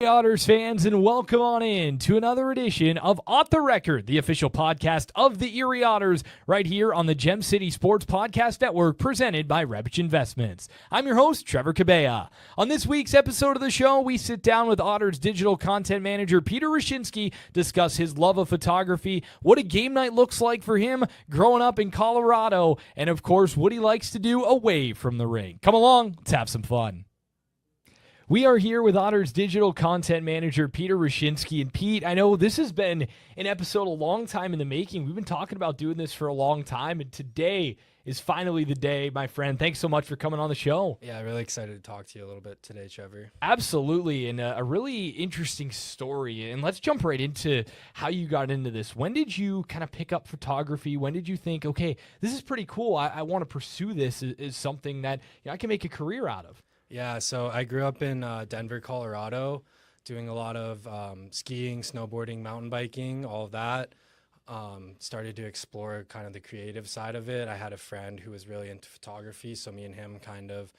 Otters fans, and welcome on in to another edition of Off the Record, the official podcast of the Erie Otters, right here on the Gem City Sports Podcast Network, presented by Rebbich Investments. I'm your host, Trevor Cabea. On this week's episode of the show, we sit down with Otters digital content manager Peter Wreschinsky, discuss his love of photography, what a game night looks like for him growing up in Colorado, and of course, what he likes to do away from the ring. Come along, let's have some fun. We are here with Otters digital content manager Peter Wreschinsky. And Pete, I know this has been an episode a long time in the making. We've been talking about doing this for a long time, and today is finally the day, my friend. Thanks so much for coming on the show. Yeah, really excited to talk to you a little bit today, Trevor. Absolutely, and a really interesting story. And let's jump right into how you got into this. When did you kind of pick up photography? When did you think, okay, this is pretty cool. I want to pursue this as something that I can make a career out of? Yeah, so I grew up in Denver, Colorado, doing a lot of skiing, snowboarding, mountain biking, all of that. Started to explore kind of the creative side of it. I had a friend who was really into photography, so me and him kind of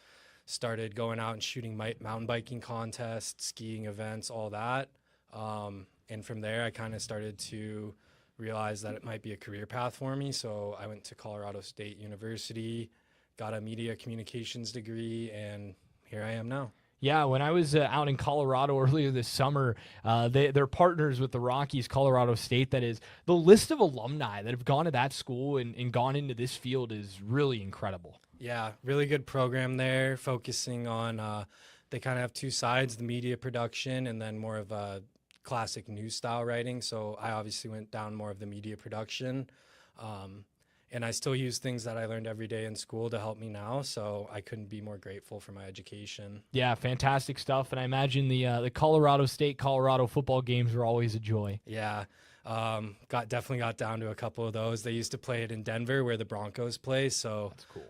started going out and shooting mountain biking contests, skiing events, all that. And from there, I kind of started to realize that it might be a career path for me. So I went to Colorado State University, got a media communications degree, and here I am now. Yeah, when I was out in Colorado earlier this summer, they're partners with the Rockies, Colorado State. That is, the list of alumni that have gone to that school and gone into this field is really incredible. Yeah, really good program there, focusing on, they kind of have two sides, the media production and then more of a classic news style writing. So I obviously went down more of the media production. And I still use things that I learned every day in school to help me now, so I couldn't be more grateful for my education. Yeah, fantastic stuff, and I imagine the Colorado State, Colorado football games were always a joy. Yeah, definitely got down to a couple of those. They used to play it in Denver where the Broncos play, so that's cool.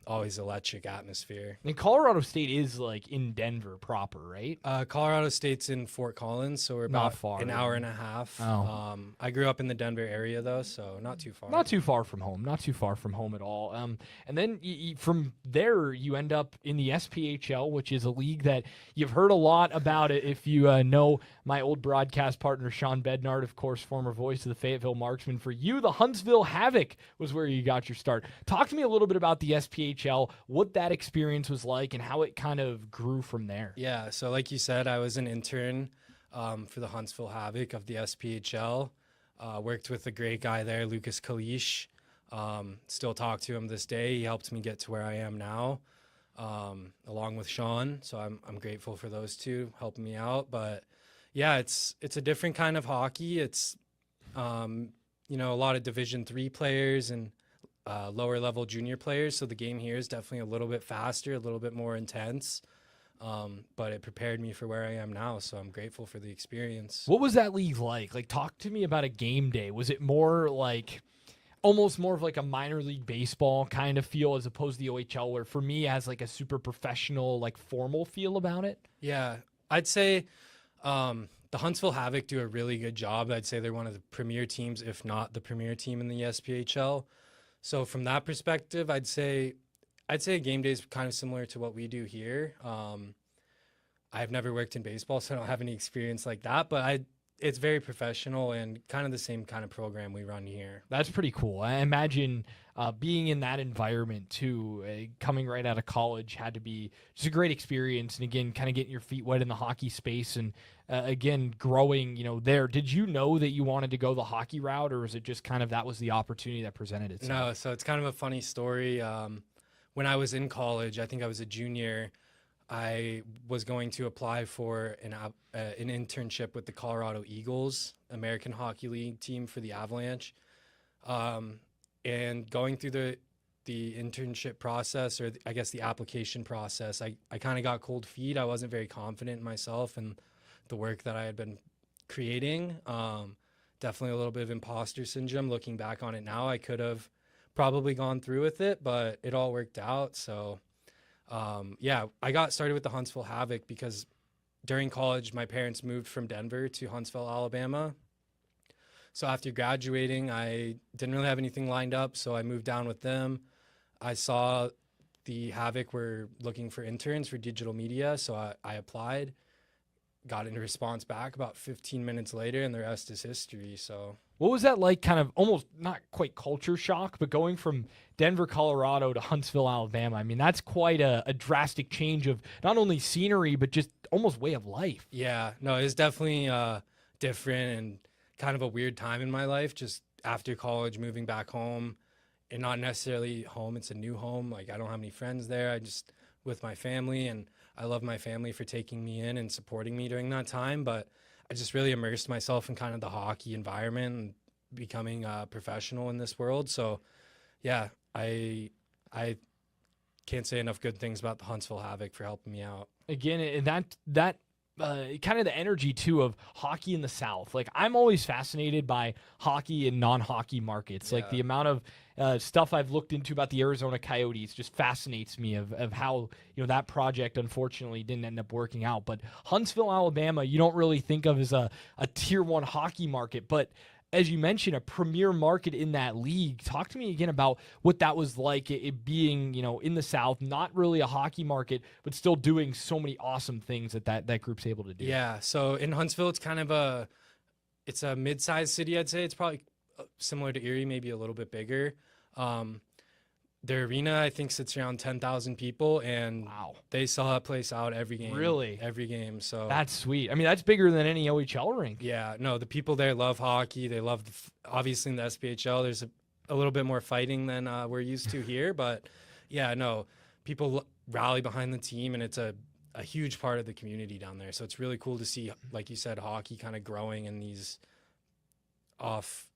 Always electric atmosphere. And Colorado State is like in Denver proper, right? Colorado State's in Fort Collins, so we're about an hour and a half. Oh. I grew up in the Denver area though, so not too far. Not too far from home. Not too far from home at all. And then from there you end up in the SPHL, which is a league that you've heard a lot about. It if you know my old broadcast partner Sean Bednard, of course, former voice of the Fayetteville Marksmen. For you, the Huntsville Havoc was where you got your start. Talk to me a little bit about the SPHL, what that experience was like, and how it kind of grew from there. Yeah, so like you said, I was an intern for the Huntsville Havoc of the SPHL. Worked with a great guy there, Lucas Kalish. Still talk to him this day. He helped me get to where I am now, along with Sean. So I'm grateful for those two helping me out. But yeah, it's a different kind of hockey. It's a lot of Division III players and lower level junior players. So the game here is definitely a little bit faster, a little bit more intense. But it prepared me for where I am now, so I'm grateful for the experience. What was that league like? Like, talk to me about a game day. Was it more like almost more of like a minor league baseball kind of feel as opposed to the OHL, where for me it has like a super professional, like formal feel about it? Yeah, I'd say the Huntsville Havoc do a really good job. I'd say they're one of the premier teams, if not the premier team in the SPHL. So from that perspective, I'd say a game day is kind of similar to what we do here. I've never worked in baseball, so I don't have any experience like that, but it's very professional and kind of the same kind of program we run here. That's pretty cool. I imagine being in that environment too, coming right out of college had to be just a great experience. And again, kind of getting your feet wet in the hockey space and again, growing, there. Did you know that you wanted to go the hockey route, or was it just kind of that was the opportunity that presented itself? No, so it's kind of a funny story. When I was in college, I think I was a junior, I was going to apply for an internship with the Colorado Eagles, American Hockey League team for the Avalanche. And going through the internship process, or I guess the application process, I kind of got cold feet. I wasn't very confident in myself and the work that I had been creating. Definitely a little bit of imposter syndrome. Looking back on it now, I could have probably gone through with it, but it all worked out. So I got started with the Huntsville Havoc because during college, my parents moved from Denver to Huntsville, Alabama. So after graduating, I didn't really have anything lined up, so I moved down with them. I saw the Havoc were looking for interns for digital media, so I applied. got a response back about 15 minutes later, and the rest is history. So What was that like, kind of almost not quite culture shock, but going from Denver, Colorado to Huntsville, Alabama? I mean, that's quite a drastic change of not only scenery, but just almost way of life. yeah, no, it's definitely different and kind of a weird time in my life. Just after college, moving back home, and not necessarily home, it's a new home. Like, I don't have any friends there. I just with my family, and I love my family for taking me in and supporting me during that time. But I just really immersed myself in kind of the hockey environment and becoming a professional in this world. So yeah, I can't say enough good things about the Huntsville Havoc for helping me out. Again, and that kind of the energy too of hockey in the South. Like, I'm always fascinated by hockey and non-hockey markets. Like, the amount of stuff I've looked into about the Arizona Coyotes just fascinates me of how, that project unfortunately didn't end up working out. But Huntsville, Alabama, you don't really think of as a tier 1 hockey market, but as you mentioned, a premier market in that league. Talk to me again about what that was like, it being, in the South, not really a hockey market, but still doing so many awesome things that group's able to do. Yeah, so in Huntsville, it's kind of it's a mid-sized city, I'd say. It's probably similar to Erie, maybe a little bit bigger. Their arena, I think, sits around 10,000 people, and wow, they sell that place out every game. Really? Every game. So that's sweet. I mean, that's bigger than any OHL rink. Yeah, no, the people there love hockey. They love, obviously, in the SPHL, there's a little bit more fighting than we're used to here. But yeah, no, people rally behind the team, and it's a huge part of the community down there. So it's really cool to see, like you said, hockey kind of growing in these off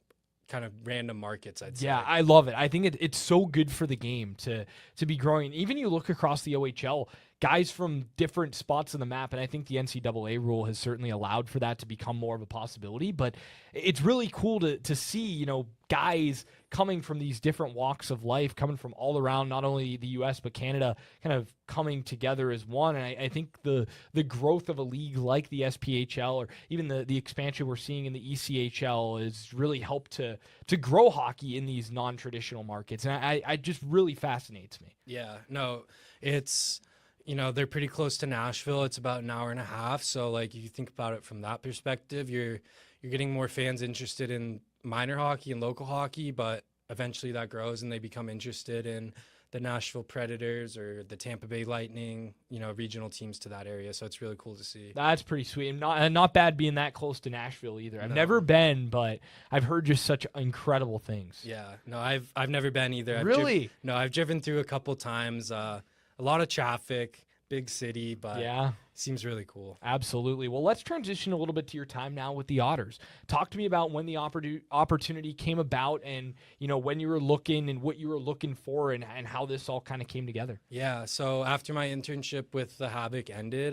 kind of random markets, I'd say. Yeah, I love it. I think it's so good for the game to be growing. Even you look across the OHL, guys from different spots on the map, and I think the NCAA rule has certainly allowed for that to become more of a possibility, but it's really cool to see, guys coming from these different walks of life, coming from all around, not only the U.S., but Canada, kind of coming together as one. And I think the growth of a league like the SPHL, or even the expansion we're seeing in the ECHL, has really helped to grow hockey in these non-traditional markets. And I just really fascinates me. Yeah, no, it's, they're pretty close to Nashville. It's about an hour and a half. So, like, if you think about it from that perspective, you're getting more fans interested in minor hockey and local hockey, but eventually that grows and they become interested in the Nashville Predators or the Tampa Bay Lightning, regional teams to that area. So it's really cool to see. That's pretty sweet. And not bad being that close to Nashville either. I've never been, but I've heard just such incredible things. Yeah, no, I've never been either. Really? I've driven through a couple times. A lot of traffic, big city, but yeah, seems really cool. Absolutely. Well, let's transition a little bit to your time now with the Otters. Talk to me about when the opportunity came about, and when you were looking and what you were looking for, and how this all kind of came together. Yeah, so after my internship with the Havoc ended,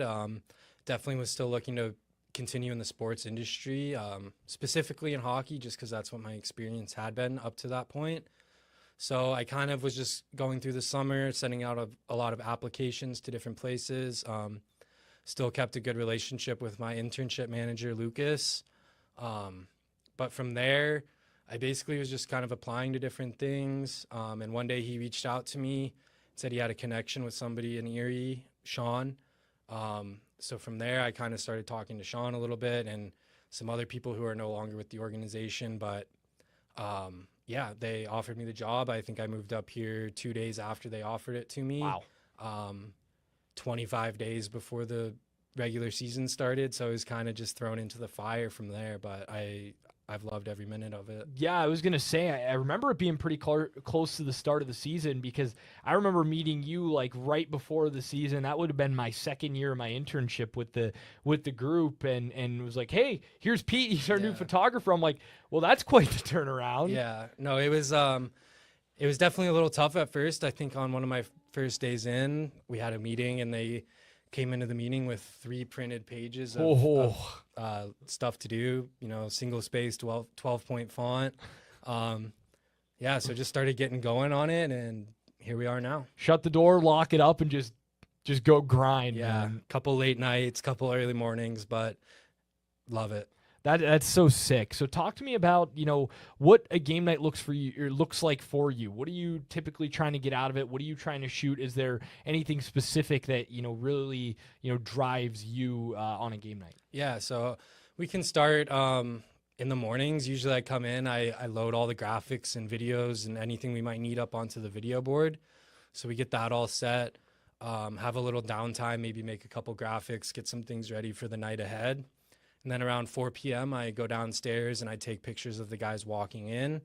definitely was still looking to continue in the sports industry, specifically in hockey, just because that's what my experience had been up to that point. So I kind of was just going through the summer, sending out a lot of applications to different places. Still kept a good relationship with my internship manager, Lucas. But from there, I basically was just kind of applying to different things. And one day he reached out to me, said he had a connection with somebody in Erie, Sean. So from there, I kind of started talking to Sean a little bit and some other people who are no longer with the organization. But yeah, they offered me the job. I think I moved up here 2 days after they offered it to me. Wow. 25 days before the regular season started. So I was kind of just thrown into the fire from there. But I've loved every minute of it. Yeah, I was going to say, I remember it being pretty close to the start of the season, because I remember meeting you like right before the season. That would have been my second year of my internship with the group, and it was like, hey, here's Pete. He's our new photographer. I'm like, well, that's quite the turnaround. Yeah, no, it was definitely a little tough at first. I think on one of my first days in, we had a meeting and they came into the meeting with 3 printed pages of stuff to do, single spaced 12-point font. Yeah, so just started getting going on it, and here we are now. Shut the door, lock it up, and just go grind. Yeah, man. Couple late nights, couple early mornings, but love it. That's so sick. So talk to me about, what a game night looks like for you. What are you typically trying to get out of it? What are you trying to shoot? Is there anything specific that, really, drives you on a game night? Yeah, so we can start in the mornings. Usually I come in, I load all the graphics and videos and anything we might need up onto the video board. So we get that all set, have a little downtime, maybe make a couple graphics, get some things ready for the night ahead. And then around 4 p.m., I go downstairs and I take pictures of the guys walking in.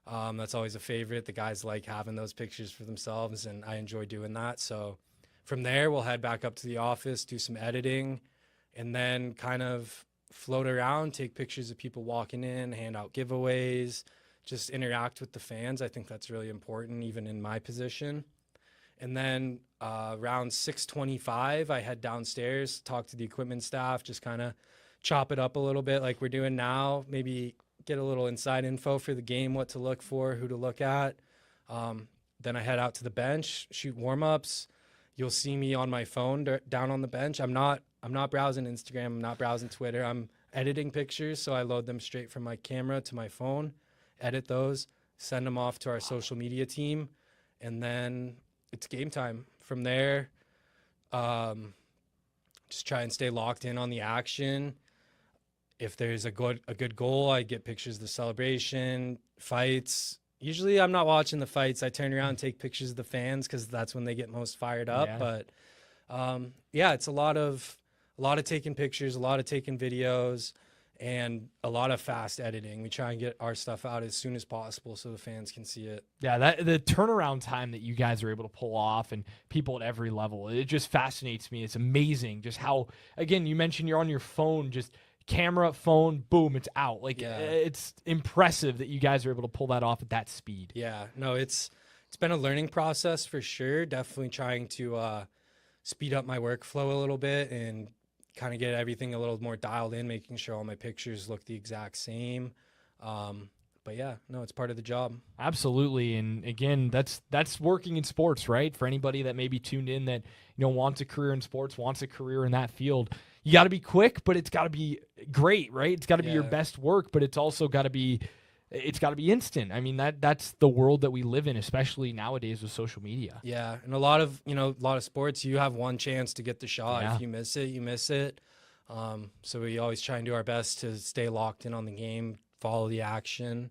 That's always a favorite. The guys like having those pictures for themselves, and I enjoy doing that. So from there, we'll head back up to the office, do some editing, and then kind of float around, take pictures of people walking in, hand out giveaways, just interact with the fans. I think that's really important, even in my position. And then around 6:25, I head downstairs, talk to the equipment staff, just kind of chop it up a little bit like we're doing now, maybe get a little inside info for the game, what to look for, who to look at. Then I head out to the bench, shoot warm-ups. You'll see me on my phone down on the bench. I'm not browsing Instagram, I'm not browsing Twitter. I'm editing pictures, so I load them straight from my camera to my phone, edit those, send them off to our social media team, and then it's game time. From there, just try and stay locked in on the action. If there's a good goal, I get pictures of the celebration, fights. Usually I'm not watching the fights. I turn around and take pictures of the fans because that's when they get most fired up. Yeah. But it's a lot of taking pictures, a lot of taking videos, and a lot of fast editing. We try and get our stuff out as soon as possible so the fans can see it. Yeah, the turnaround time that you guys are able to pull off, and people at every level, it just fascinates me. It's amazing just how, again, you mentioned you're on your phone, just camera, phone, boom, it's out. It's impressive that you guys are able to pull that off at that speed. Yeah, no, it's been a learning process for sure. Definitely trying to speed up my workflow a little bit and kind of get everything a little more dialed in, making sure all my pictures look the exact same. But yeah, no, it's part of the job. Absolutely. And again, that's working in sports, right? For anybody that may be tuned in that, wants a career in sports, wants a career in that field, you got to be quick, but it's got to be great, right? It's got to be your best work, but it's also got to be instant. I mean, that's the world that we live in, especially nowadays with social media. Yeah. And a lot of sports, you have one chance to get the shot. Yeah. If you miss it, you miss it. So we always try and do our best to stay locked in on the game, follow the action,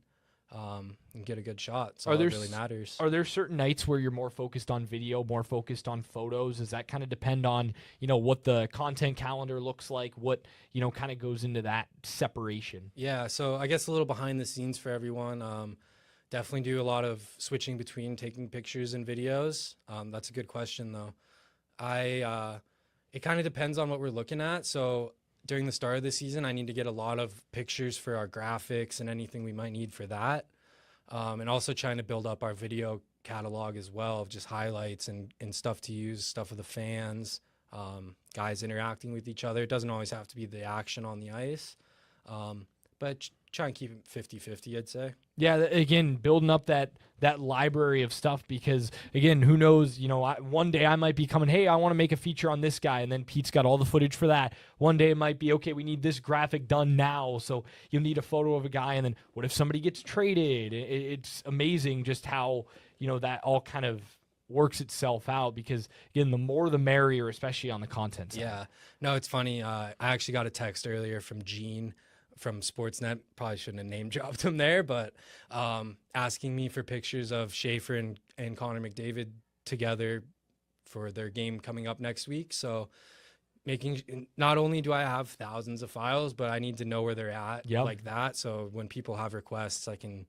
and get a good shot. So it really matters. Are there certain nights where you're more focused on video, more focused on photos? Does that kind of depend on, what the content calendar looks like, what, kind of goes into that separation? Yeah. So I guess a little behind the scenes for everyone. Definitely do a lot of switching between taking pictures and videos. That's a good question though. It kind of depends on what we're looking at. So during the start of the season, I need to get a lot of pictures for our graphics and anything we might need for that. And also trying to build up our video catalog as well of just highlights and stuff to use, stuff with the fans, guys interacting with each other. It doesn't always have to be the action on the ice, but try and keep it 50-50, I'd say. Yeah, again, building up that library of stuff because, again, who knows, one day I might be coming, hey, I want to make a feature on this guy, and then Pete's got all the footage for that. One day it might be, okay, we need this graphic done now, so you'll need a photo of a guy, and then what if somebody gets traded? It's amazing just how, that all kind of works itself out because, again, the more the merrier, especially on the content side. Yeah. No, it's funny. I actually got a text earlier from Gene from Sportsnet, probably shouldn't have name dropped him there, but asking me for pictures of Schaefer and Connor McDavid together for their game coming up next week. So not only do I have thousands of files, but I need to know where they're at like that. So when people have requests, I can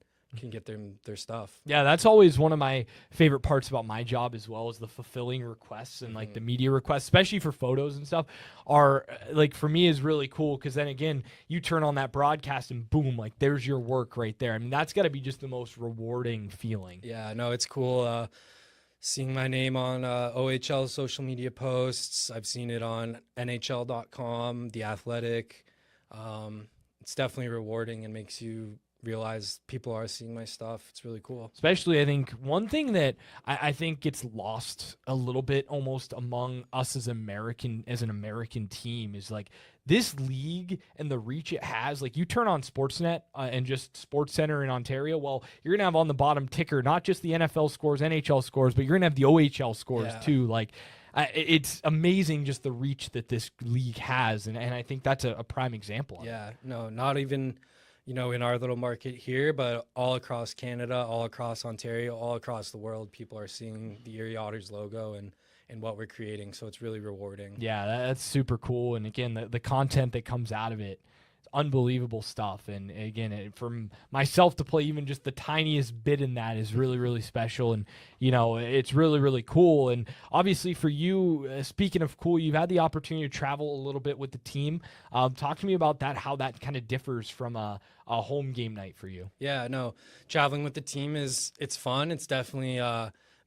get their stuff. Yeah, that's always one of my favorite parts about my job as well, is the fulfilling requests and like the media requests, especially for photos and stuff, are like, for me, is really cool because then again, you turn on that broadcast and boom, like there's your work right there. I mean, that's got to be just the most rewarding feeling. Yeah, no, it's cool seeing my name on OHL social media posts. I've seen it on NHL.com, The Athletic. It's definitely rewarding and makes you realize people are seeing my stuff. It's really cool. Especially, I think one thing that I think gets lost a little bit almost among us as an American team is like this league and the reach it has. Like you turn on Sportsnet and just SportsCenter in Ontario, well, you're gonna have on the bottom ticker not just the NFL scores, NHL scores, but you're gonna have the OHL scores too. Like it's amazing just the reach that this league has, and I think that's a prime example of it. Yeah, no, not even, in our little market here, but all across Canada, all across Ontario, all across the world, people are seeing the Erie Otters logo and what we're creating. So it's really rewarding. Yeah, that's super cool. And again, the content that comes out of it, it's unbelievable stuff. And again, from myself to play even just the tiniest bit in that is really, really special. And, it's really, really cool. And obviously for you, speaking of cool, you've had the opportunity to travel a little bit with the team. Talk to me about that, how that kind of differs from a home game night for you. Yeah, no, traveling with the team it's fun. It's definitely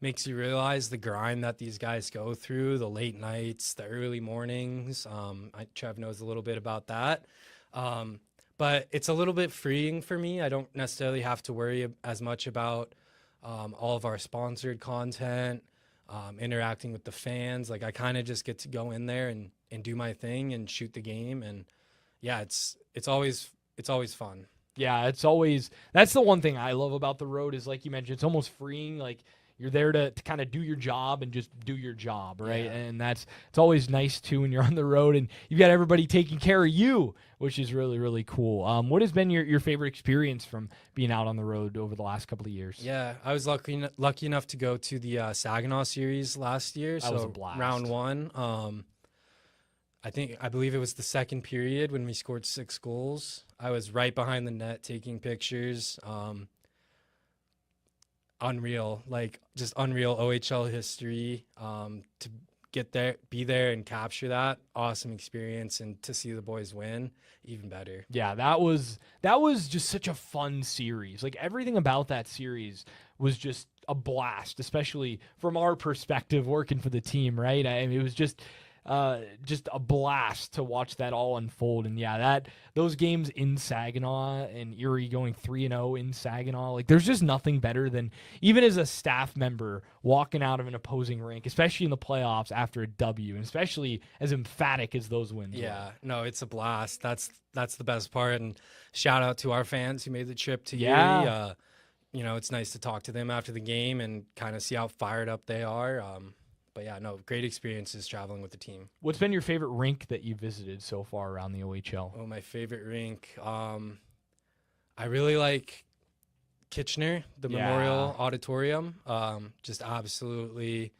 makes you realize the grind that these guys go through, the late nights, the early mornings. Trev knows a little bit about that. But it's a little bit freeing for me. I don't necessarily have to worry as much about all of our sponsored content, interacting with the fans. Like I kind of just get to go in there and do my thing and shoot the game. And yeah, it's always fun. Yeah, that's the one thing I love about the road is like you mentioned, it's almost freeing. Like you're there to kind of do your job and just do your job, right? Yeah. And it's always nice too when you're on the road and you've got everybody taking care of you, which is really, really cool. What has been your favorite experience from being out on the road over the last couple of years? Yeah, I was lucky enough to go to the Saginaw series last year. That was a blast. Round one. I believe it was the second period when we scored 6 goals. I was right behind the net taking pictures. Unreal, like just unreal OHL history. To get there, be there, and capture that awesome experience, and to see the boys win, even better. Yeah, that was just such a fun series. Like everything about that series was just a blast, especially from our perspective working for the team, right? I mean, it was just a blast to watch that all unfold. And yeah, those games in Saginaw and Erie going 3-0 in Saginaw, like there's just nothing better than even as a staff member walking out of an opposing rink, especially in the playoffs after a W, and especially as emphatic as those wins. Yeah, no, it's a blast. That's the best part. And shout out to our fans who made the trip to Erie. It's nice to talk to them after the game and kind of see how fired up they are. But yeah, no, great experiences traveling with the team. What's been your favorite rink that you visited so far around the OHL? Oh, my favorite rink. I really like Kitchener, the Memorial Auditorium. Just absolutely,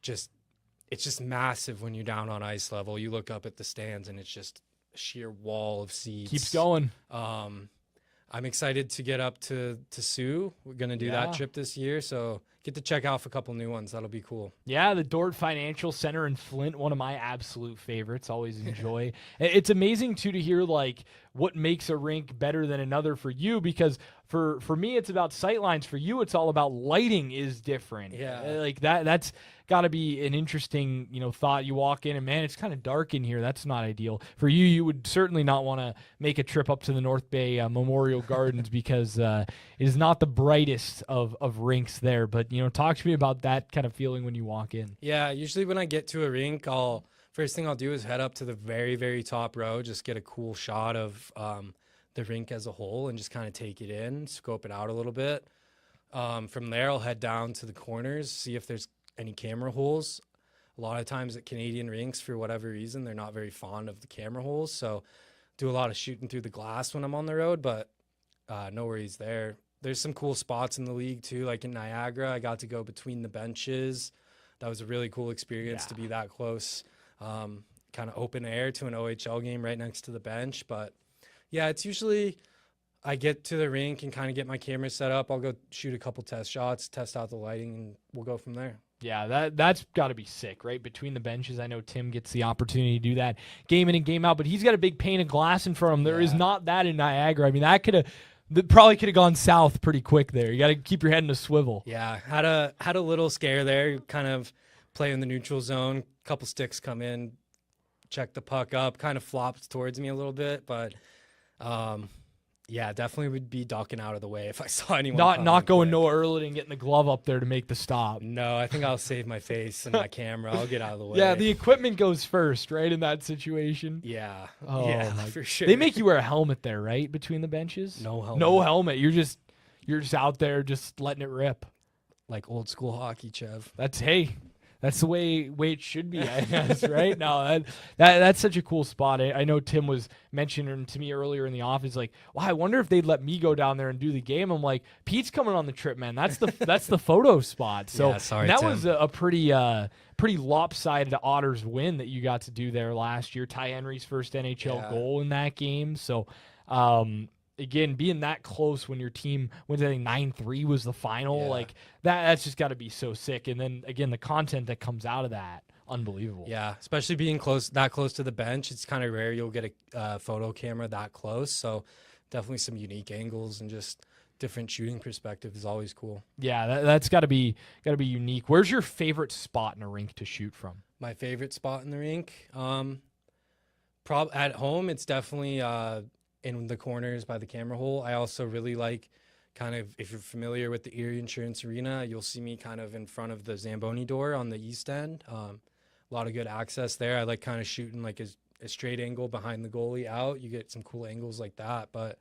it's just massive when you're down on ice level. You look up at the stands and it's just a sheer wall of seats. Keeps going. I'm excited to get up to Sioux. We're going to do that trip this year, so get to check out a couple new ones. That'll be cool. Yeah, the Dort Financial Center in Flint, one of my absolute favorites. Always enjoy. It's amazing, too, to hear, like, what makes a rink better than another for you, because for me, it's about sightlines. For you, it's all about lighting is different. Yeah. Like, that's got to be an interesting, thought. You walk in and, man, it's kind of dark in here. That's not ideal. For you, you would certainly not want to make a trip up to the North Bay Memorial Gardens because it is not the brightest of rinks there. But, talk to me about that kind of feeling when you walk in. Yeah, usually when I get to a rink, first thing I'll do is head up to the very, very top row, just get a cool shot of the rink as a whole and just kind of take it in, scope it out a little bit. From there, I'll head down to the corners, see if there's any camera holes. A lot of times at Canadian rinks, for whatever reason, they're not very fond of the camera holes. So do a lot of shooting through the glass when I'm on the road, but no worries there. There's some cool spots in the league too, like in Niagara. I got to go between the benches. That was a really cool experience to be that close, kind of open air to an OHL game right next to the bench. But yeah, it's usually I get to the rink and kind of get my camera set up. I'll go shoot a couple test shots, test out the lighting, and we'll go from there. Yeah, that's got to be sick, right? Between the benches, I know Tim gets the opportunity to do that game in and game out, but he's got a big pane of glass in front of him. There is not that in Niagara. I mean, that probably could have gone south pretty quick there. You got to keep your head in a swivel. Yeah, had a little scare there. Kind of play in the neutral zone. Couple sticks come in, check the puck up, kind of flops towards me a little bit, but Yeah, definitely would be ducking out of the way if I saw anyone. Not going quick. Noah Earlet and getting the glove up there to make the stop. No, I think I'll save my face and my camera. I'll get out of the way. Yeah, the equipment goes first, right, in that situation. Yeah. Oh, yeah, my- for sure. They make you wear a helmet there, right, between the benches? no helmet. No helmet. You're just out there just letting it rip. Like old school hockey, Chev. That's the way it should be, I guess, right? No, that's such a cool spot. I know Tim was mentioning to me earlier in the office, like, wow, I wonder if they'd let me go down there and do the game. I'm like, Pete's coming on the trip, man. That's the photo spot. So Yeah, sorry, that Tim. was a pretty lopsided Otters win that you got to do there last year. Ty Henry's first NHL Yeah. goal in that game. So again, being that close when your team wins, I think 9-3 was the final. Yeah. Like that's just got to be so sick. And then again, the content that comes out of that, unbelievable. Yeah, especially being that close to the bench. It's kind of rare you'll get a photo camera that close. So definitely some unique angles and just different shooting perspective is always cool. Yeah, that's got to be unique. Where's your favorite spot in a rink to shoot from? My favorite spot in the rink, at home, it's definitely in the corners by the camera hole. I also really like kind of, if you're familiar with the Erie Insurance Arena, you'll see me kind of in front of the Zamboni door on the east end. A lot of good access there. I like kind of shooting like a straight angle behind the goalie out. You get some cool angles like that. But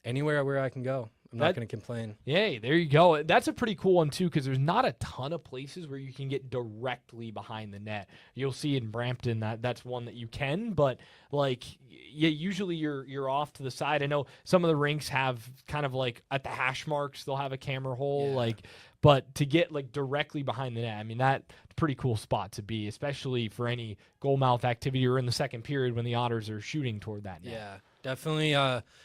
anywhere where I can go, I'm not going to complain. Yay, there you go. That's a pretty cool one, too, because there's not a ton of places where you can get directly behind the net. You'll see in Brampton that's one that you can, but, like, yeah, usually you're off to the side. I know some of the rinks have kind of, like, at the hash marks, they'll have a camera hole, but to get, like, directly behind the net, I mean, that's a pretty cool spot to be, especially for any goal mouth activity or in the second period when the Otters are shooting toward that net. Yeah. Definitely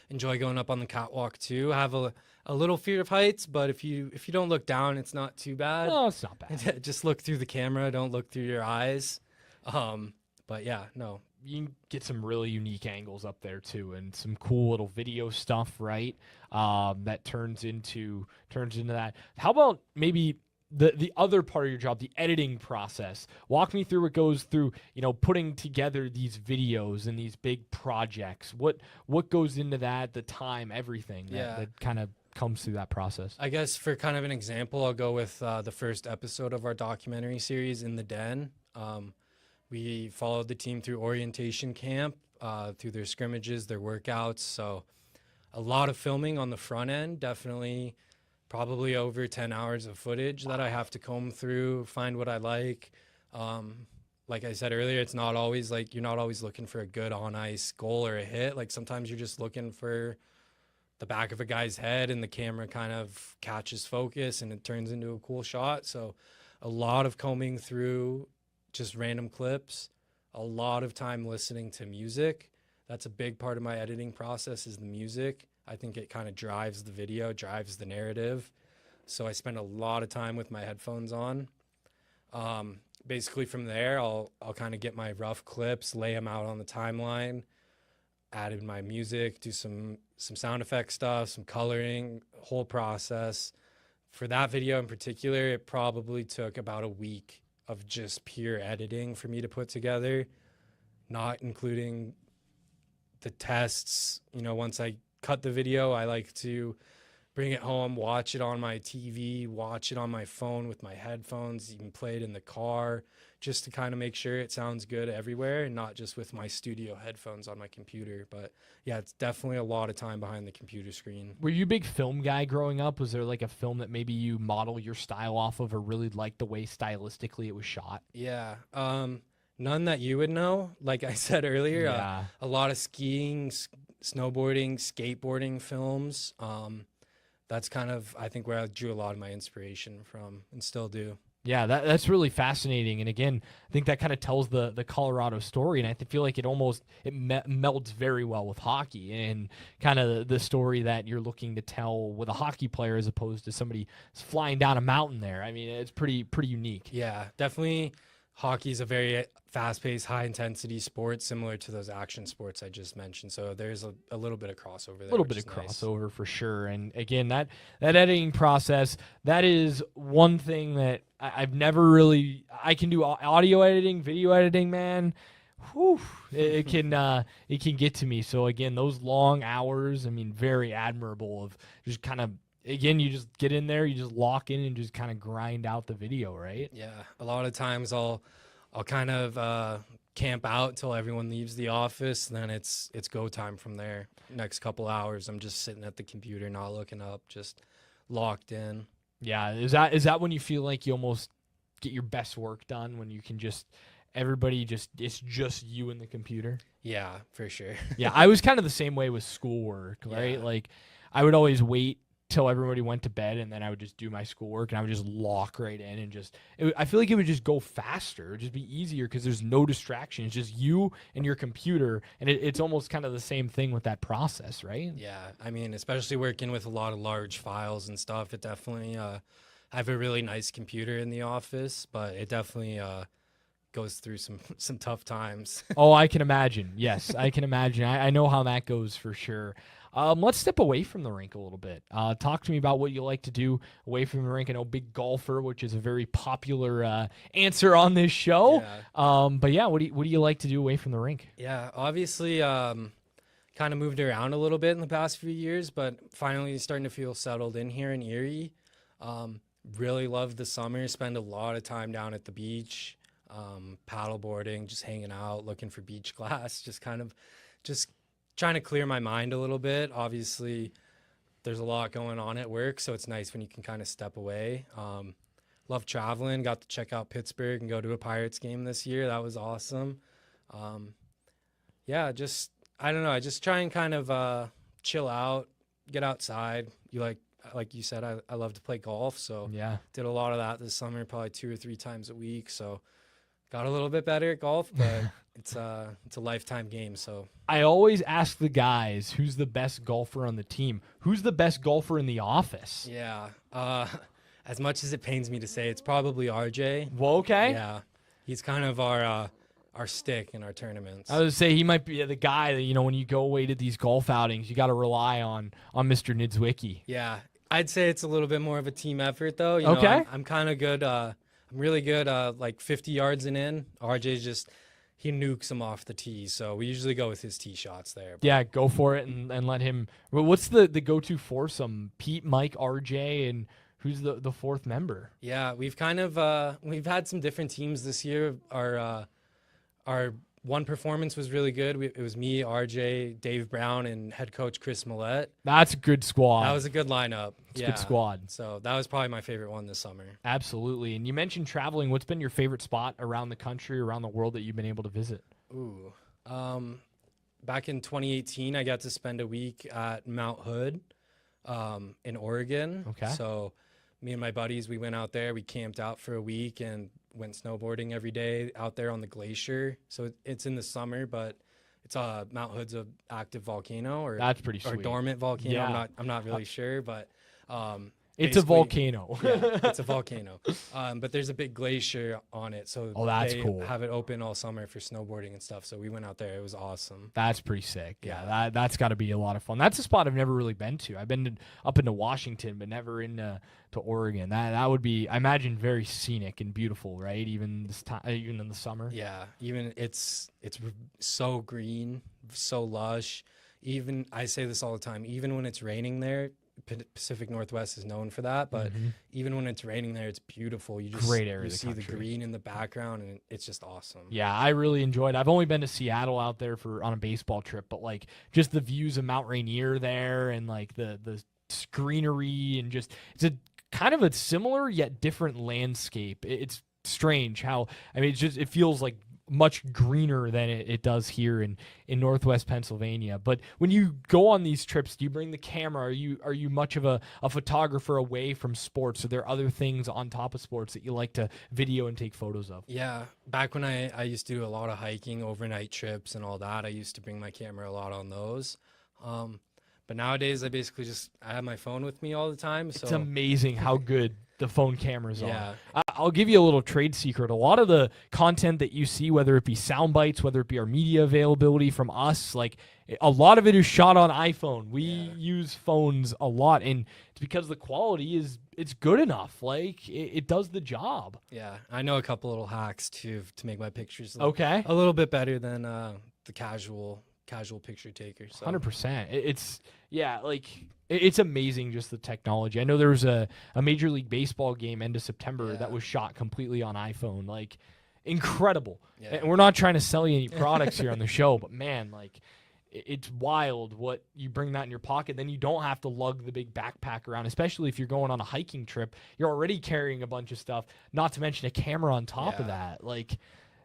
enjoy going up on the catwalk too. Have a little fear of heights, but if you don't look down, it's not too bad. No, it's not bad. Just look through the camera. Don't look through your eyes. But yeah, no. You can get some really unique angles up there too, and some cool little video stuff, right? That turns into that. How about maybe the other part of your job, the editing process? Walk me through what goes through, putting together these videos and these big projects. What goes into that, the time, everything that kind of comes through that process? I guess for kind of an example, I'll go with the first episode of our documentary series, In the Den. We followed the team through orientation camp, through their scrimmages, their workouts. So a lot of filming on the front end, definitely. Probably over 10 hours of footage that I have to comb through, find what I like. Like I said earlier, it's not always like you're not always looking for a good on ice goal or a hit. Like sometimes you're just looking for the back of a guy's head and the camera kind of catches focus and it turns into a cool shot. So a lot of combing through just random clips, a lot of time listening to music. That's a big part of my editing process is the music. I think it kind of drives the video, drives the narrative. So I spend a lot of time with my headphones on. Basically from there, I'll kind of get my rough clips, lay them out on the timeline, add in my music, do some sound effect stuff, some coloring, whole process. For that video in particular, it probably took about a week of just pure editing for me to put together, not including the tests. Once I cut the video, I like to bring it home, watch it on my TV, watch it on my phone with my headphones, even play it in the car, just to kind of make sure it sounds good everywhere and not just with my studio headphones on my computer. But yeah, it's definitely a lot of time behind the computer screen. Were you a big film guy growing up? Was there like a film that maybe you model your style off of or really liked the way stylistically it was shot? Yeah. None that you would know. Like I said earlier, Yeah. A lot of skiing, snowboarding, skateboarding films. That's kind of, I think, where I drew a lot of my inspiration from and still do. Yeah, that's really fascinating. And again, I think that kind of tells the Colorado story. And I feel like it melds very well with hockey and kind of the story that you're looking to tell with a hockey player as opposed to somebody flying down a mountain there. I mean, it's pretty unique. Yeah, definitely. Hockey is a very fast-paced, high-intensity sport, similar to those action sports I just mentioned. So there's a little bit of crossover there. A little bit of crossover for sure. And again, that editing process, that is one thing that I've never really – I can do audio editing, video editing, man. whew, it can get to me. So again, those long hours, I mean, very admirable of just kind of, again, you just get in there, you just lock in and just kind of grind out the video, right? Yeah, a lot of times I'll kind of camp out till everyone leaves the office, and then it's go time from there. Next couple hours, I'm just sitting at the computer, not looking up, just locked in. Yeah, is that when you feel like you almost get your best work done, when you can just everybody just it's just you and the computer? Yeah, for sure. Yeah, I was kind of the same way with schoolwork, right? Yeah. Like I would always wait till everybody went to bed, and then I would just do my schoolwork, and I would just lock right in and I feel like it would just go faster. It would just be easier because there's no distraction. It's just you and your computer, and it's almost kind of the same thing with that process, right? Yeah, I mean, especially working with a lot of large files and stuff, it definitely I have a really nice computer in the office, but it definitely goes through some tough times. Oh, I can imagine. Yes, I can imagine. I know how that goes for sure. Let's step away from the rink a little bit. Talk to me about what you like to do away from the rink. I know big golfer, which is a very popular answer on this show. Yeah. But yeah, what do you like to do away from the rink? Yeah, obviously, kind of moved around a little bit in the past few years, but finally starting to feel settled in here in Erie. Really love the summer. Spend a lot of time down at the beach, paddle boarding, just hanging out, looking for beach glass, just trying to clear my mind a little bit. Obviously, there's a lot going on at work, so it's nice when you can kind of step away. Love traveling. Got to check out Pittsburgh and go to a Pirates game this year. That was awesome. Yeah, just I don't know. I just try and kind of chill out, get outside. Like you said, I love to play golf, so Yeah. did a lot of that this summer, probably 2 or 3 times a week. So got a little bit better at golf, but it's a lifetime game. So I always ask the guys who's the best golfer on the team. Who's the best golfer in the office? yeah, as much as it pains me to say, it's probably RJ. Well, okay. Yeah, he's kind of our stick in our tournaments. I would say he might be the guy that, when you go away to these golf outings, you got to rely on Mr. Nidzwicki. Yeah, I'd say it's a little bit more of a team effort, though. You know, Okay. I'm kind of good. I'm really good, like 50 yards and in. RJ's he nukes them off the tee, so we usually go with his tee shots there. Yeah, go for it and let him. Well, what's the go-to foursome? Pete, Mike, RJ, and who's the fourth member? Yeah, we've kind of we've had some different teams this year. Our one performance was really good. It was me, RJ, Dave Brown, and head coach Chris Millette. That's a good squad. That was a good lineup. It's a good squad. So that was probably my favorite one this summer. Absolutely. And you mentioned traveling. What's been your favorite spot around the country, around the world that you've been able to visit? Ooh, back in 2018, I got to spend a week at Mount Hood, in Oregon. Okay. So me and my buddies, we went out there. We camped out for a week and went snowboarding every day out there on the glacier. So it's in the summer, but it's Mount Hood's a active volcano, or That's pretty or sweet. dormant volcano. Yeah. I'm not really sure, but It's a basically- volcano. Yeah, it's a volcano. But there's a big glacier on it, so Oh, that's they cool. have it open all summer for snowboarding and stuff. So we went out there. It was awesome. That's pretty sick. Yeah, Yeah. that's got to be a lot of fun. That's a spot I've never really been to. I've been up into Washington, but never into Oregon. That would be, I imagine, very scenic and beautiful, right? Even this time, even in the summer. Yeah, even it's so green, so lush. Even I say this all the time. Even when it's raining there, Pacific Northwest is known for that. But even when it's raining there, it's beautiful. You just Great area You of the see country. the green in the background, and it's just awesome. Yeah, I really enjoyed it. I've only been to Seattle out there on a baseball trip, but like just the views of Mount Rainier there and like the greenery and just it's a kind of a similar yet different landscape. It's strange how it feels like much greener than it does here in Northwest Pennsylvania. But when you go on these trips, do you bring the camera? Are you much of a photographer away from sports? Are there other things on top of sports that you like to video and take photos of? Yeah, back when I used to do a lot of hiking, overnight trips, and all that, I used to bring my camera a lot on those. But nowadays, I basically I have my phone with me all the time. So It's amazing how good the phone cameras Yeah. are. I'll give you a little trade secret. A lot of the content that you see, whether it be sound bites, whether it be our media availability from us, like a lot of it is shot on iPhone. We use phones a lot, and it's because the quality it's good enough. Like it does the job. Yeah, I know a couple little hacks to make my pictures look Okay. a little bit better than the casual picture taker. So 100%. It's amazing just the technology. I know there was a Major League Baseball game end of September that was shot completely on iPhone. Like incredible. Yeah. And we're not trying to sell you any products here on the show, but man, like it's wild what you bring that in your pocket. Then you don't have to lug the big backpack around, especially if you're going on a hiking trip. You're already carrying a bunch of stuff, not to mention a camera on top of that. Like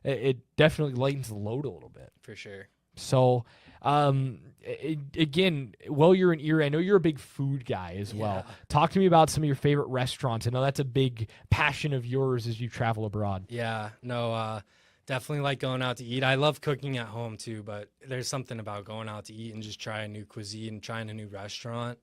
it definitely lightens the load a little bit. For sure. So, again, while you're in Erie, I know you're a big food guy as well. Talk to me about some of your favorite restaurants. I know that's a big passion of yours as you travel abroad. Yeah, no, definitely like going out to eat. I love cooking at home too, but there's something about going out to eat and just trying new cuisine, trying a new restaurant.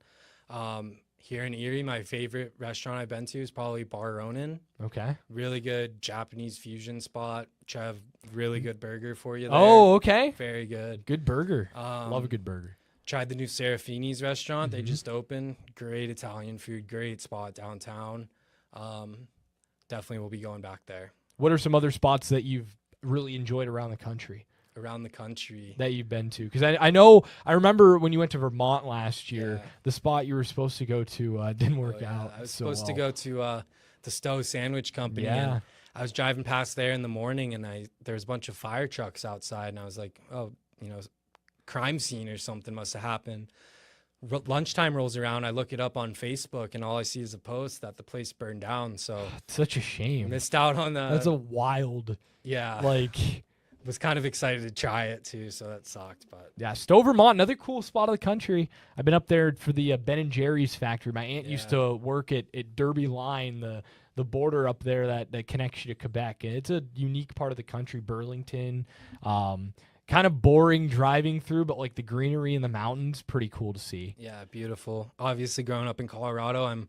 Here in Erie, my favorite restaurant I've been to is probably Bar Ronin. Okay. Really good Japanese fusion spot. Which have really good burger for you there. Oh, okay. Very good. Good burger. Love a good burger. Tried the new Serafini's restaurant. They just opened. Great Italian food. Great spot downtown. Definitely will be going back there. What are some other spots that you've really enjoyed around the country? Around the country that you've been to? Because I remember when you went to Vermont last year, the spot you were supposed to go to didn't work out. I was supposed to go to the Stowe Sandwich Company. Yeah. And I was driving past there in the morning, and there was a bunch of fire trucks outside, and I was like, oh, crime scene or something must have happened. Lunchtime rolls around, I look it up on Facebook, and all I see is a post that the place burned down. So it's such a shame. Missed out on the. That's a wild. Yeah. Like. Was kind of excited to try it too, so that sucked. But yeah, Stowe, Vermont, another cool spot of the country. I've been up there for the Ben and Jerry's factory. My aunt used to work at Derby Line, the border up there that connects you to Quebec. And it's a unique part of the country, Burlington. Kind of boring driving through, but like the greenery in the mountains, pretty cool to see. Yeah, beautiful. Obviously, growing up in Colorado, I'm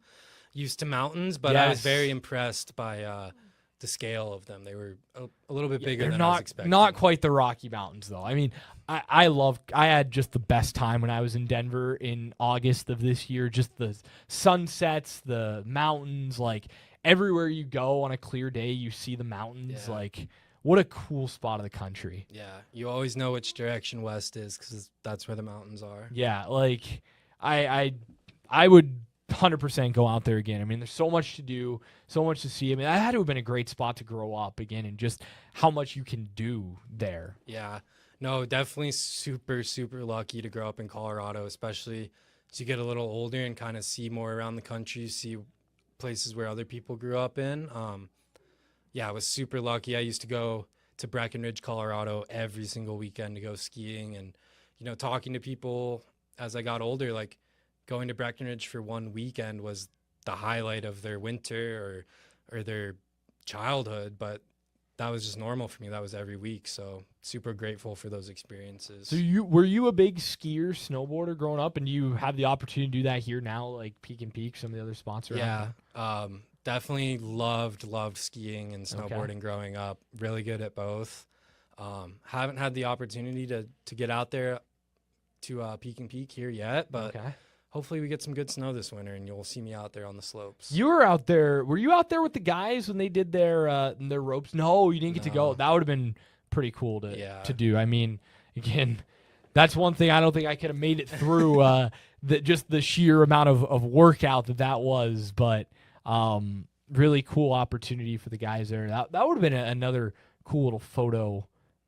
used to mountains, but I was very impressed by the scale of them. They were a little bit bigger than I was expecting. Not quite the Rocky Mountains, though. I mean, I had just the best time when I was in Denver in August of this year. Just the sunsets, the mountains, like everywhere you go on a clear day, you see the mountains. Yeah. Like, what a cool spot of the country. Yeah, you always know which direction west is because that's where the mountains are. Yeah, like I would 100% go out there again. I mean, there's so much to do, so much to see. I mean, that had to have been a great spot to grow up again, and just how much you can do there. Yeah, no, definitely super, super lucky to grow up in Colorado, especially as you get a little older and kind of see more around the country, see places where other people grew up in. Yeah, I was super lucky. I used to go to Breckenridge, Colorado every single weekend to go skiing, and, talking to people as I got older, like, going to Breckenridge for one weekend was the highlight of their winter or their childhood, but that was just normal for me. That was every week. So super grateful for those experiences. So were you a big skier, snowboarder growing up, and do you have the opportunity to do that here now, like Peak and Peak, some of the other spots around? Yeah, definitely loved skiing and snowboarding growing up. Really good at both. Haven't had the opportunity to get out there to Peak and Peak here yet, but hopefully we get some good snow this winter, and you'll see me out there on the slopes. You were out there. Were you out there with the guys when they did their ropes? No, you didn't get to go. That would have been pretty cool to do. I mean, again, that's one thing I don't think I could have made it through just the sheer amount of workout that was. But really cool opportunity for the guys there. That would have been another cool little photo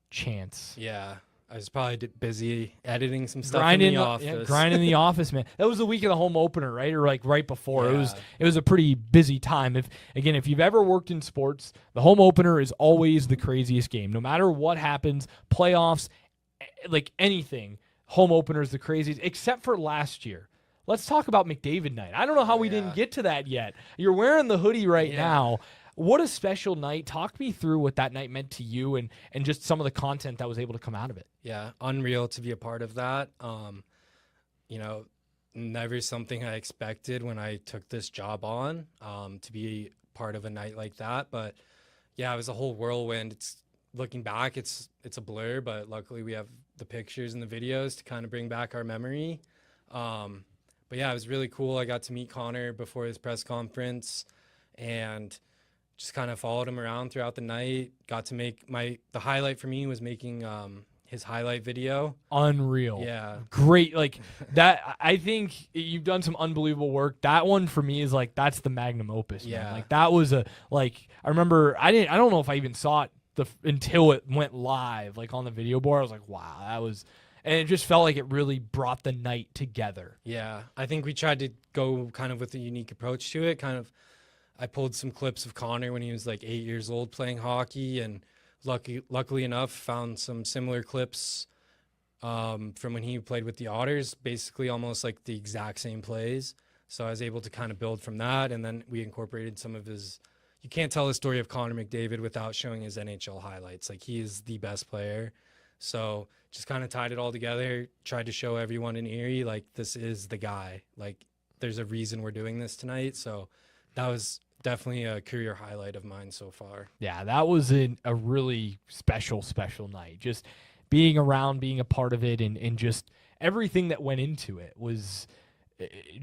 chance. Yeah. I was probably busy editing some stuff in the office. Yeah, grinding in the office, man. That was the week of the home opener, right? Or like right before. Yeah. It was a pretty busy time. If you've ever worked in sports, the home opener is always the craziest game. No matter what happens, playoffs, like anything, home opener is the craziest, except for last year. Let's talk about McDavid night. I don't know how we didn't get to that yet. You're wearing the hoodie right now. What a special night. Talk me through what that night meant to you and just some of the content that was able to come out of it. Yeah, unreal to be a part of that. never something I expected when I took this job on, to be part of a night like that. But yeah, it was a whole whirlwind. It's looking back, it's a blur, but luckily we have the pictures and the videos to kind of bring back our memory. But yeah, it was really cool. I got to meet Connor before his press conference and just kind of followed him around throughout the night. Got to make the highlight for me was making his highlight video. Unreal. Yeah. Great. Like that, I think you've done some unbelievable work. That one for me is like, that's the magnum opus. Man. Yeah. Like that was I remember, I don't know if I even saw it until it went live, like on the video board. I was like, wow, that was, and it just felt like it really brought the night together. Yeah. I think we tried to go kind of with a unique approach to it. I pulled some clips of Connor when he was like 8 years old playing hockey, and luckily enough, found some similar clips from when he played with the Otters, basically almost like the exact same plays. So I was able to kind of build from that, and then we incorporated some of his. You can't tell the story of Connor McDavid without showing his NHL highlights. Like, he is the best player. So just kind of tied it all together, tried to show everyone in Erie, like, this is the guy. Like, there's a reason we're doing this tonight. So that was definitely a career highlight of mine so far. Yeah, that was a really special night. Just being around, being a part of it, and just everything that went into it was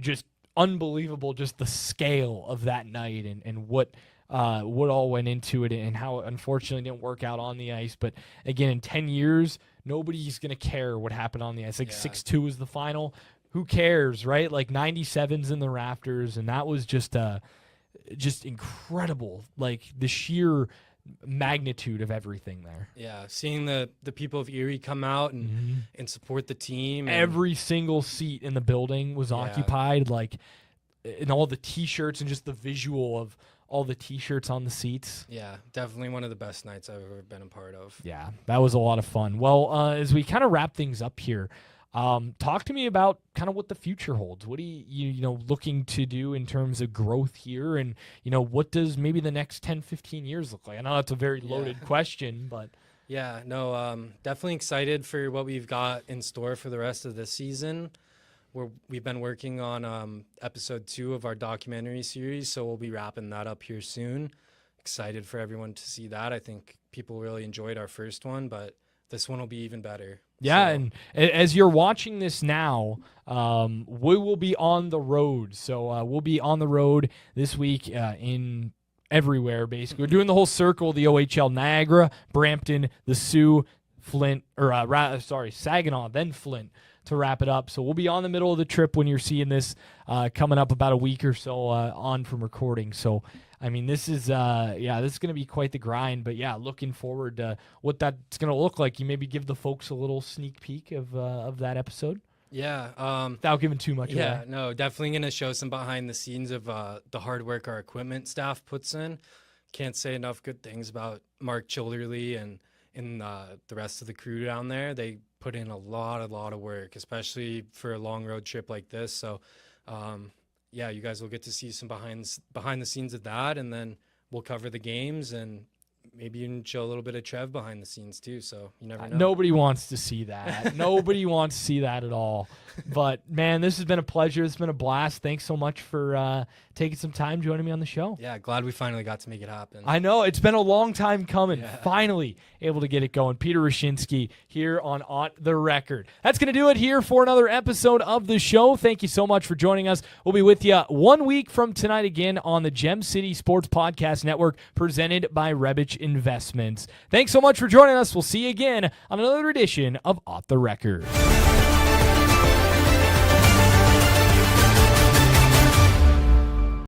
just unbelievable. Just the scale of that night and what all went into it, and how it unfortunately didn't work out on the ice. But again, in 10 years, nobody's going to care what happened on the ice. Like 6-2 was the final. Who cares, right? Like 97's in the rafters, and that was just incredible. Like the sheer magnitude of everything there. Yeah, seeing the people of Erie come out and support the team. Every single seat in the building was occupied, like, and all the T-shirts and just the visual of all the T-shirts on the seats. Yeah, definitely one of the best nights I've ever been a part of. Yeah, that was a lot of fun. Well, as we kind of wrap things up here, talk to me about kind of what the future holds. What are you looking to do in terms of growth here? And, what does maybe the next 10, 15 years look like? I know that's a very loaded question, but. Yeah, no, definitely excited for what we've got in store for the rest of this season. We've been working on episode 2 of our documentary series, so we'll be wrapping that up here soon. Excited for everyone to see that. I think people really enjoyed our first one, but this one will be even better. Yeah, and as you're watching this now, we will be on the road. So we'll be on the road this week in everywhere, basically. We're doing the whole circle, the OHL, Niagara, Brampton, the Sioux, Flint, or Saginaw, then Flint, to wrap it up. So we'll be on the middle of the trip when you're seeing this, coming up about a week or so on from recording. So, I mean, this is this is going to be quite the grind. But yeah, looking forward to what that's going to look like. You maybe give the folks a little sneak peek of that episode. Yeah. Without giving too much away. Yeah, no, definitely going to show some behind the scenes of the hard work our equipment staff puts in. Can't say enough good things about Mark Childerley and the rest of the crew down there. They put in a lot of work, especially for a long road trip like this. So, you guys will get to see some behind the scenes of that, and then we'll cover the games and maybe even show a little bit of Trev behind the scenes too. So you never know. Nobody wants to see that. Nobody wants to see that at all. But man, this has been a pleasure. It's been a blast. Thanks so much for taking some time joining me on the show. Yeah, glad we finally got to make it happen. I know it's been a long time coming. Yeah. Finally able to get it going. Peter Wreschinsky here on the Record. That's going to do it here for another episode of the show. Thank you so much for joining us. We'll be with you 1 week from tonight again on the Gem City Sports Podcast Network, presented by Rebbich Investments. Thanks so much for joining us. We'll see you again on another edition of Off the Record.